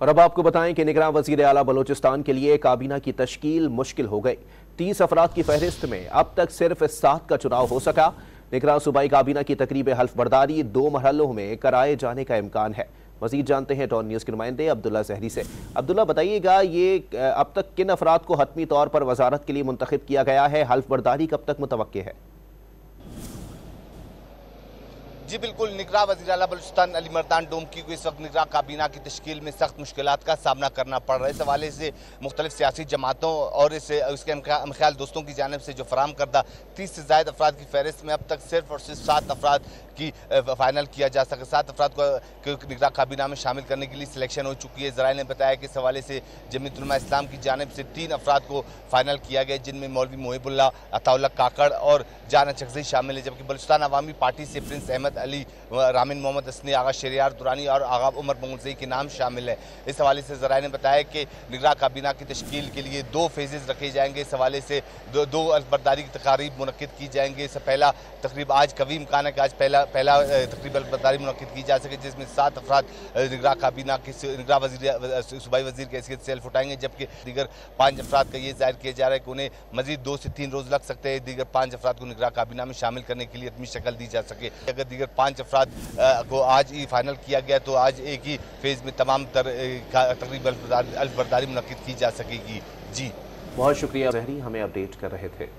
और अब आपको बताएं कि निगरान वजीर आला बलोचिस्तान के लिए काबीना की तश्कील मुश्किल हो गई। 30 अफराद की फहरिस्त में अब तक सिर्फ 7 का चुनाव हो सका। निगरान सूबाई काबीना की तकरीब हल्फ बर्दारी 2 मरहलों में कराए जाने का इम्कान है। मजीद जानते हैं डॉन न्यूज़ के नुमाइंदे अब्दुल्ला जहरी से। अब्दुल्ला, बताइएगा ये अब तक किन अफराद को हतमी तौर पर वजारत के लिए मुंतखब किया गया है? हल्फ बर्दारी कब तक मुतवक्के है? जी बिल्कुल, निगरान वज़ीर आला बलूचिस्तान अली मर्दान डोमकी को इस वक्त निगरान काबीना की तश्कील में सख्त मुश्किलात का सामना करना पड़ रहा है। इस हवाले से मुख्तलिफ सियासी जमातों और उसके हमख्याल दोस्तों की जानिब से जो फराम करदा 30 से ज़ायद अफराद की फहरिस्त में अब तक सिर्फ और सिर्फ 7 अफराद की फाइनल किया जा सके। 7 अफराद को निगरान काबीना में शामिल करने के लिए सिलेक्शन हो चुकी है। ज़राए ने बताया कि इस हवाले से जमीयत उलमा इस्लाम की जानिब से 3 अफराद को फाइनल किया गया, जिनमें मौलवी मोहिबुल्लाह, अताउल्लाह काकड़ और जाना चकज़ई शामिल है। जबकि बलूचिस्तान अवामी पार्टी से प्रिंस अहमद अली, रामिन मोहम्मद असनी, आगा शरियार दुरानी और आगा उमर मोहम्मद के नाम शामिल है। इस हवाले से ज़राए ने बताया कि निगरान काबीना की तश्कील के लिए 2 फेजेज़ रखे जाएंगे। इस हवाले से दो अल्फबरदारी की तकारीब मुनक्किद की जाएंगे। इससे पहला तकरीब आज कभी इम्कान है कि आज पहला तकरीब अल्फबरदारी मुनक्किद की जा सके, जिसमें 7 अफराद निगरान काबीना के निगरान सूबाई वज़ीर की हैसियत से हल्फ उठाएंगे। जबकि दीगर 5 अफराद का ये जाहिर किया जा रहा है कि उन्हें मजीद 2 से 3 रोज़ लग सकते हैं दीगर 5 अफराद को निगरान काबीना में शामिल करने के लिए हतमी शक्ल दी जा सके। अगर दीगर 5 अफराद को आज ही फाइनल किया गया तो आज एक ही फेज़ में तमाम तकरीब अल्फबरदारी मुनक्किद की जा सकेगी। जी बहुत शुक्रिया जहरी, हमें अपडेट कर रहे थे।